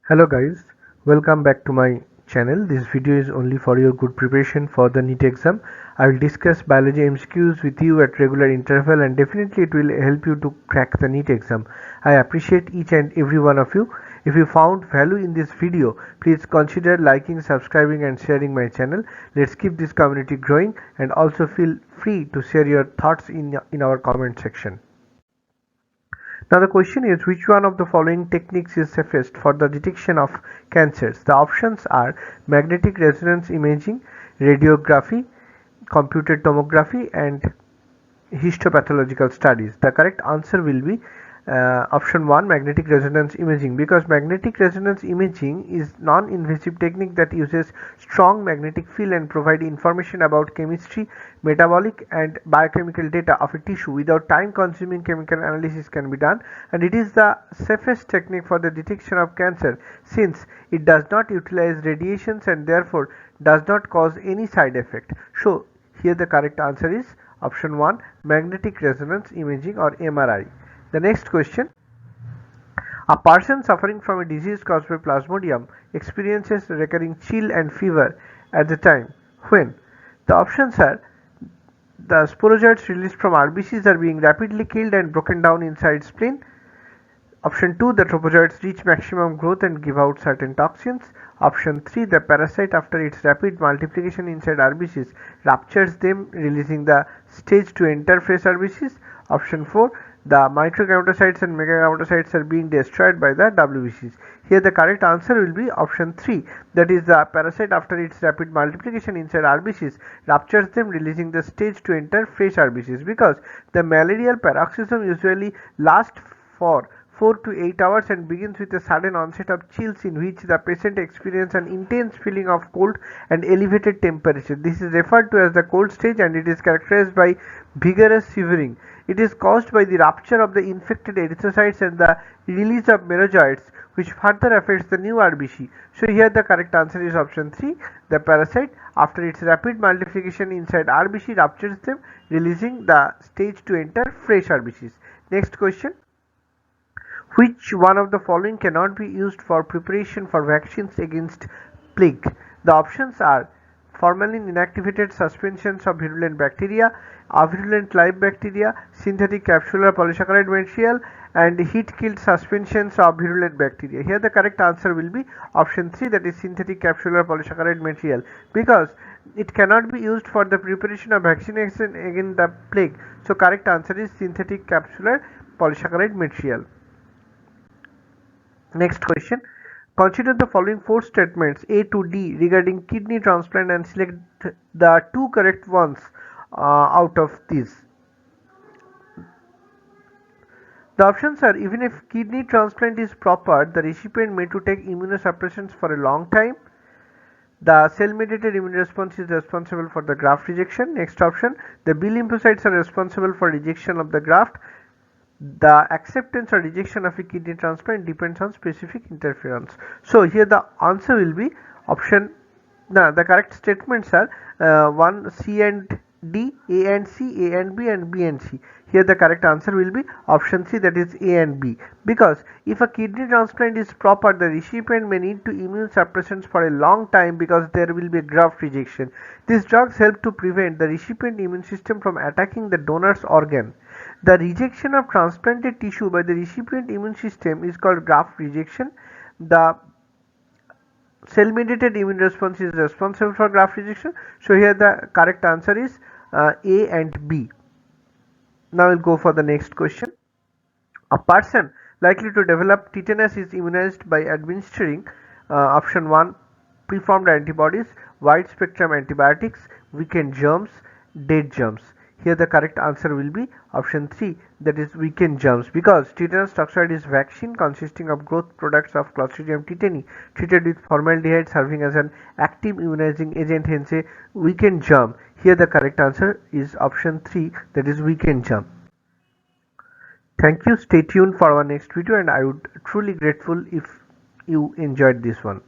Hello guys, welcome back to my channel. This video is only for your good preparation for the Neet exam. I will discuss biology MCQs with you at regular interval and definitely it will help you to crack the Neet exam. I appreciate each and every one of you. If you found value in this video, please consider liking, subscribing and sharing my channel. Let's keep this community growing and also feel free to share your thoughts in our comment section. Now the question is, which one of the following techniques is safest for the detection of cancers? The options are magnetic resonance imaging, radiography, computed tomography and histopathological studies. The correct answer will be option 1, magnetic resonance imaging, because magnetic resonance imaging is non-invasive technique that uses strong magnetic field and provide information about chemistry, metabolic and biochemical data of a tissue without time-consuming chemical analysis can be done, and it is the safest technique for the detection of cancer since it does not utilize radiations and therefore does not cause any side effect. So here the correct answer is option 1, magnetic resonance imaging or MRI. The next question, a person suffering from a disease caused by plasmodium experiences recurring chill and fever at the time when? The options are the sporozoites released from RBCs are being rapidly killed and broken down inside spleen. Option 2, the tropozoites reach maximum growth and give out certain toxins. Option 3, the parasite after its rapid multiplication inside RBCs ruptures them, releasing the stage to enter fresh RBCs. Option 4, the microgametocytes and megagametocytes are being destroyed by the WBCs. Here the correct answer will be option 3, that is the parasite after its rapid multiplication inside RBCs ruptures them, releasing the stage to enter fresh RBCs, because the malarial paroxysm usually lasts for 4 to 8 hours and begins with a sudden onset of chills in which the patient experiences an intense feeling of cold and elevated temperature. This is referred to as the cold stage and it is characterized by vigorous shivering. It is caused by the rupture of the infected erythrocytes and the release of merozoites, which further affects the new RBC. So here the correct answer is option 3. The parasite after its rapid multiplication inside RBC ruptures them, releasing the stage to enter fresh RBCs. Next question. Which one of the following cannot be used for preparation for vaccines against plague? The options are formalin inactivated suspensions of virulent bacteria, avirulent live bacteria, synthetic capsular polysaccharide material and heat-killed suspensions of virulent bacteria. Here the correct answer will be option 3, that is synthetic capsular polysaccharide material, because it cannot be used for the preparation of vaccination against the plague. So correct answer is synthetic capsular polysaccharide material. Next question. Consider the following 4 statements A to D regarding kidney transplant and select the 2 correct ones out of these. The options are, even if kidney transplant is proper, the recipient may to take immunosuppressants for a long time. The cell-mediated immune response is responsible for the graft rejection. Next option, the B lymphocytes are responsible for rejection of the graft. The acceptance or rejection of a kidney transplant depends on specific interference. So here the answer will be option. Now the correct statements are 1, C and D, A and C, A and B and B and C. Here the correct answer will be option C, that is A and B, because if a kidney transplant is proper, the recipient may need to immune suppressants for a long time because there will be a graft rejection. These drugs help to prevent the recipient immune system from attacking the donor's organ. The rejection of transplanted tissue by the recipient immune system is called graft rejection. The cell-mediated immune response is responsible for graft rejection. So here the correct answer is A and B. Now we'll go for the next question. A person likely to develop tetanus is immunized by administering option 1, preformed antibodies, wide spectrum antibiotics, weakened germs, dead germs. Here the correct answer will be option 3, that is weakened germs, because tetanus toxoid is vaccine consisting of growth products of Clostridium tetani treated with formaldehyde serving as an active immunizing agent, hence a weakened germ. Here the correct answer is option 3, that is weakened germ. Thank you. Stay tuned for our next video and I would truly grateful if you enjoyed this one.